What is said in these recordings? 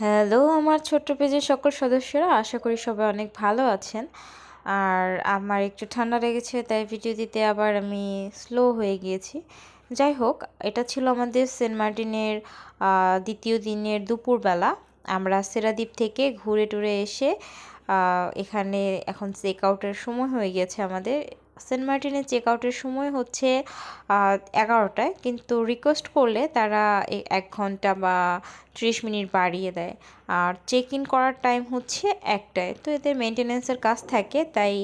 Hello আমার ছোট্ট পেজের সকল সদস্যরা, আশা করি সবাই অনেক ভালো আছেন। আর আমার একটু ঠান্ডা লেগেছে, তাই ভিডিও দিতে আবার আমি স্লো হয়ে গিয়েছি। যাই হোক, এটা ছিল আমাদের সেন্ট মার্টিনের দ্বিতীয় দিনের দুপুরবেলা। আমরা সেরাদ্বীপ থেকে ঘুরে টুরে এসে এখানে এখন চেক আউটের সময় হয়ে গেছে আমাদের। সেন্ট মার্টিনের চেক আউটের সময় হচ্ছে 11টায়, কিন্তু রিকোয়েস্ট করলে তারা 1 ঘন্টা বা 30 মিনিট বাড়িয়ে দেয়। আর চেক ইন করার টাইম হচ্ছে 1টায়। তো এদের মেনটেন্যান্সের কাজ থাকে, তাই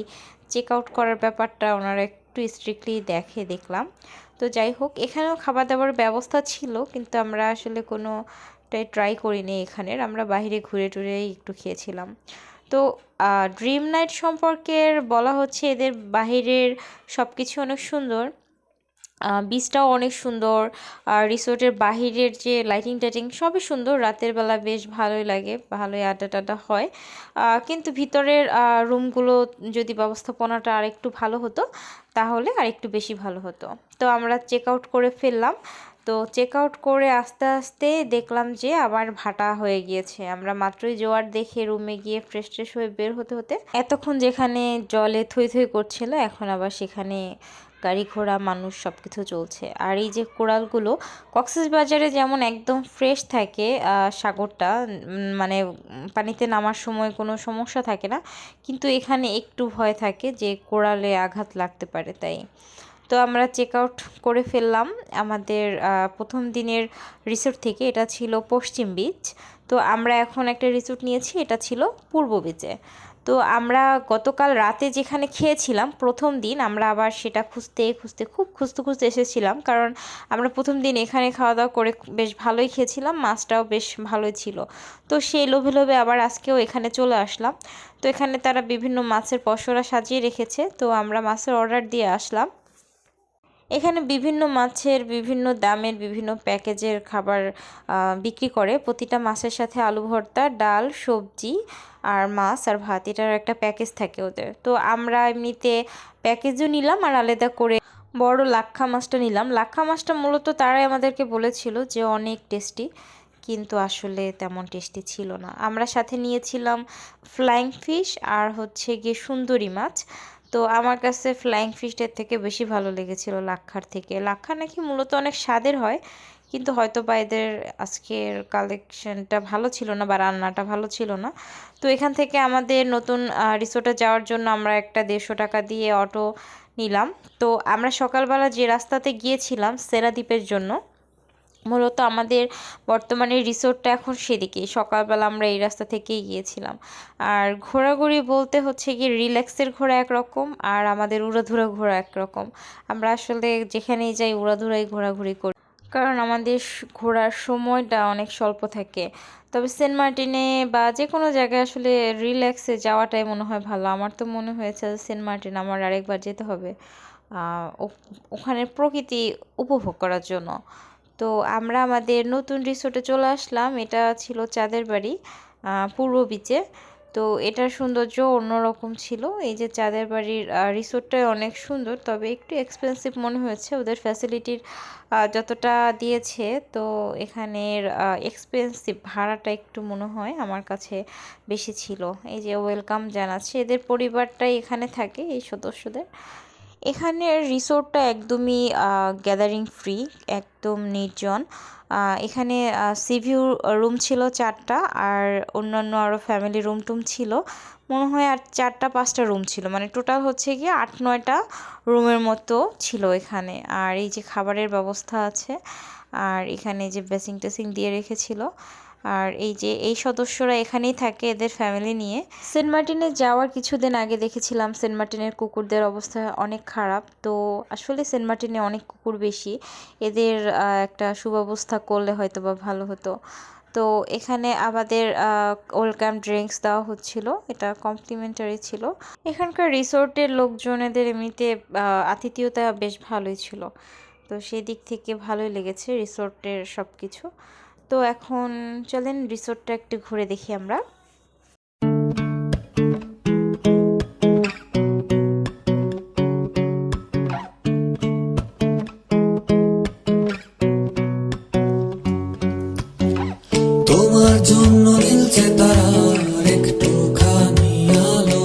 চেক আউট করার ব্যাপারটা ওনারা একটু স্ট্রিক্টলি দেখলাম। তো যাই হোক, এখানেও খাবার দাবার ব্যবস্থা ছিল, কিন্তু আমরা আসলে কোনোটাই ট্রাই করিনি এখানের। আমরা বাইরে ঘুরে টুরেই একটু খেয়েছিলাম। তো ড্রিম নাইট সম্পর্কে বলা হচ্ছে এদের বাহিরের সব কিছু অনেক সুন্দর, বিচটাও অনেক সুন্দর। আর রিসোর্টের বাহিরের যে লাইটিং টাইটিং সবই সুন্দর, রাতের বেলা বেশ ভালোই লাগে, ভালোই আড্ডা টাড্ডা হয়। কিন্তু ভিতরের রুমগুলো যদি ব্যবস্থাপনাটা আরেকটু ভালো হতো তাহলে আরেকটু বেশি ভালো হতো। তো আমরা চেক আউট করে ফেললাম। তো চেক আউট করে আস্তে আস্তে দেখলাম যে আবার ভাটা হয়ে গিয়েছে। আমরা মাত্রই জোয়ার দেখে রুমে গিয়ে ফ্রেশ ট্রেশ হয়ে বের হতে হতে এতক্ষণ যেখানে জলে থই থই করছিল, এখন আবার সেখানে গাড়ি ঘোড়া মানুষ সব কিছু চলছে। আর এই যে কোরালগুলো কক্সবাজারে যেমন একদম ফ্রেশ থাকে, সাগরটা মানে পানিতে নামার সময় কোনো সমস্যা থাকে না, কিন্তু এখানে একটু ভয় থাকে যে কোরালে আঘাত লাগতে পারে। তাই তো আমরা চেক আউট করে ফেললাম আমাদের প্রথম দিনের রিসোর্ট থেকে। এটা ছিল পশ্চিম বিচ। তো আমরা এখন একটা রিসোর্ট নিয়েছি, এটা ছিল পূর্ব বিচে। তো আমরা গতকাল রাতে যেখানে খেয়েছিলাম প্রথম দিন, আমরা আবার সেটা খুঁজতে খুঁজতে খুঁজতে এসেছিলাম, কারণ আমরা প্রথম দিন এখানে খাওয়া দাওয়া করে বেশ ভালোই খেয়েছিলাম, মাছটাও বেশ ভালোই ছিল। তো সেই লোভে লোভে আবার আজকেও এখানে চলে আসলাম। তো এখানে তারা বিভিন্ন মাছের পসরা সাজিয়ে রেখেছে, তো আমরা মাছের অর্ডার দিয়ে আসলাম। এখানে বিভিন্ন মাছের বিভিন্ন দামের বিভিন্ন প্যাকেজের খাবার বিক্রি করে। প্রতিটা মাছের সাথে আলু ভর্তা, ডাল, সবজি আর মাছ আর ভাত, এটার একটা প্যাকেজ থাকে ওদের। তো আমরা এমনিতে প্যাকেজও নিলাম আর আলাদা করে বড় লাক্ষা মাছটা নিলাম। লাক্ষা মাছটা মূলত তারাই আমাদেরকে বলেছিল যে অনেক টেস্টি, কিন্তু আসলে তেমন টেস্টি ছিল না। আমরা সাথে নিয়েছিলাম ফ্লাইং ফিশ আর হচ্ছে গিয়ে সুন্দরী মাছ। তো আমার কাছে ফ্লাইং ফিশটার থেকে বেশি ভালো লেগেছিল লাক্ষার থেকে। লাক্ষা নাকি মূলত অনেক স্বাদের হয়, কিন্তু হয়তো বা এদের আজকের কালেকশনটা ভালো ছিল না বা রান্নাটা ভালো ছিল না। তো এখান থেকে আমাদের নতুন রিসোর্টে যাওয়ার জন্য আমরা একটা 150 টাকা দিয়ে অটো নিলাম। তো আমরা সকালবেলা যে রাস্তাতে গিয়েছিলাম সেরাদ্বীপের জন্য, মূলত আমাদের বর্তমানে রিসোর্টটা এখন সেদিকেই, সকালবেলা আমরা এই রাস্তা থেকেই গিয়েছিলাম। আর ঘোরাঘুরি বলতে হচ্ছে গিয়ে রিল্যাক্সের ঘোরা একরকম আর আমাদের উড়াধুরা ঘোরা একরকম। আমরা আসলে যেখানেই যাই উড়াধুরাই ঘোরাঘুরি করি, কারণ আমাদের ঘোরার সময়টা অনেক স্বল্প থাকে। তবে সেন্ট মার্টিনে বা যে কোনো জায়গায় আসলে রিল্যাক্সে যাওয়াটাই মনে হয় ভালো। আমার তো মনে হয়েছে সেন্ট মার্টিন আমার আরেকবার যেতে হবে ওখানের প্রকৃতি উপভোগ করার জন্য। তো আমরা আমাদের নতুন রিসোর্টে চলে আসলাম। এটা ছিল চাঁদের বাড়ি পূর্ব বিচে। তো এটার সৌন্দর্য অন্যরকম ছিল। এই যে চাঁদের বাড়ির রিসোর্টটাই অনেক সুন্দর, তবে একটু এক্সপেন্সিভ মনে হয়েছে। ওদের ফ্যাসিলিটির যতটা দিয়েছে, তো এখানের এক্সপেন্সিভ ভাড়াটা একটু মনে হয় আমার কাছে বেশি ছিল। এই যে ওয়েলকাম জানাচ্ছে, এদের পরিবারটাই এখানে থাকে এই সদস্যদের। এখানের রিসোর্টটা একদমই গ্যাদারিং ফ্রি, একদম নির্জন। এখানে সিভিউ রুম ছিল 4টা, আর অন্যান্য আরও ফ্যামিলি রুম টুম ছিল মনে হয়, আর 4টা 5টা রুম ছিল, মানে টোটাল হচ্ছে গিয়ে 8-9টা রুমের মতো ছিল এখানে। আর এই যে খাবারের ব্যবস্থা আছে, আর এখানে যে বেসিং টেসিং দিয়ে রেখেছিল। আর এই যে এই সদস্যরা এখানেই থাকে এদের ফ্যামিলি নিয়ে। সেন্ট মার্টিনে যাওয়ার কিছুদিন আগে দেখেছিলাম সেন্ট মার্টিনের কুকুরদের অবস্থা অনেক খারাপ। তো আসলে সেন্ট মার্টিনে অনেক কুকুর বেশি, এদের একটা সুব্যবস্থা করলে হয়তো বা ভালো হতো। তো এখানে আমাদের ওয়েলকাম ড্রিঙ্কস দেওয়া হচ্ছিল, এটা কমপ্লিমেন্টারি ছিল। এখানকার রিসোর্টের লোকজনেদের এমনিতে আতিথেয়তা বেশ ভালোই ছিল। তো সেই দিক থেকে ভালোই লেগেছে রিসোর্টের সব কিছু। তো এখন চলেন রিসোর্টটা একটু ঘুরে দেখি আমরা। তোমার জন্য নীলছে তারার একটুখানি আলো,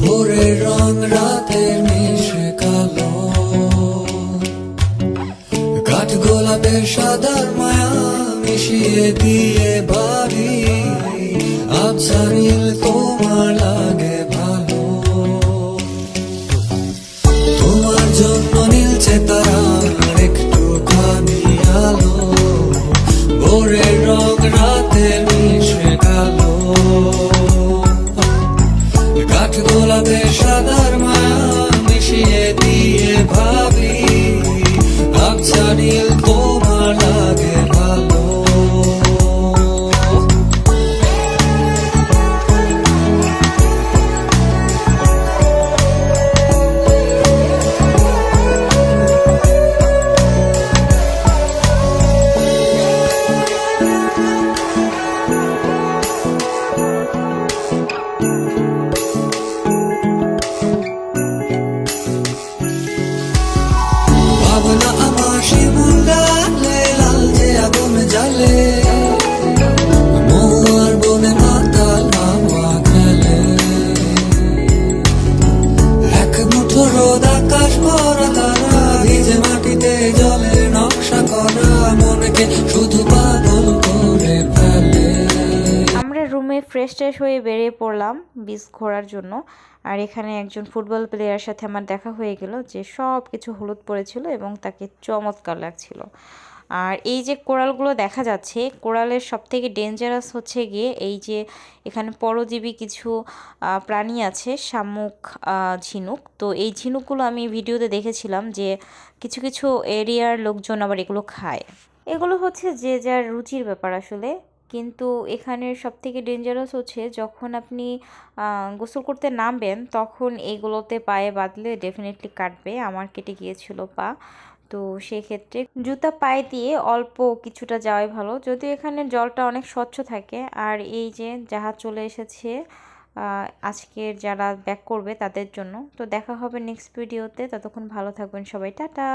ভোরের রং রাতের মিশে কালো, কাঠ গোলাপের সাদার মায়া মিশিয়ে দিয়ে ভাবি আবছা নীল তোমার লাগে ভালো। তোমার জন্য নীলছে তারার একটুখানি আলো, ভোরের রং রাতে মিশে কালো, কাঠ গোলাপের সাদার মায়া মিশিয়ে দিয়ে ভাবি আবছা নীল তোমার লাগে ভালো। ভাবনা আমার শিমুল গালে লাল যে আগুন জ্বালে, মহুয়ার বনে মাতাল হাওয়া খেলে, এক মুঠো রোদ আকাশ ভরা তারা, ভিজে মাটিতে জলের নকশা করা মনকে শুধু পাগল করে ফেলে। আমরা রুমে ফ্রেশ ট্রেশ হয়ে বেরিয়ে পড়লাম বিচ ঘোরার জন্য। আর এখানে একজন ফুটবল প্লেয়ারের সাথে আমার দেখা হয়ে গেল, যে সব কিছু হলুদ পড়েছিল এবং তাকে চমৎকার লাগছিল। আর এই যে কোরালগুলো দেখা যাচ্ছে, কোরালের সবথেকে ডেঞ্জারাস হচ্ছে গিয়ে এই যে এখানে পরজীবী কিছু প্রাণী আছে, শামুক, ঝিনুক। তো এই ঝিনুকগুলো আমি ভিডিওতে দেখেছিলাম যে কিছু কিছু এরিয়ার লোকজন আবার এগুলো খায়। এগুলো হচ্ছে যে যার রুচির ব্যাপার আসলে। কিন্তু এখানের সবথেকে ডেঞ্জারাস হচ্ছে যখন আপনি গোসল করতে নামবেন, তখন এগুলোতে পায়ে বাঁধলে ডেফিনেটলি কাটবে। আমার কেটে গিয়েছিল পা। তো সেক্ষেত্রে জুতা পায়ে দিয়ে অল্প কিছুটা যাওয়াই ভালো, যদিও এখানে জলটা অনেক স্বচ্ছ থাকে। আর এই যে জাহাজ চলে এসেছে আজকের যারা ব্যাক করবে তাদের জন্য। তো দেখা হবে নেক্সট ভিডিওতে, ততক্ষণ ভালো থাকবেন সবাই, টাটা।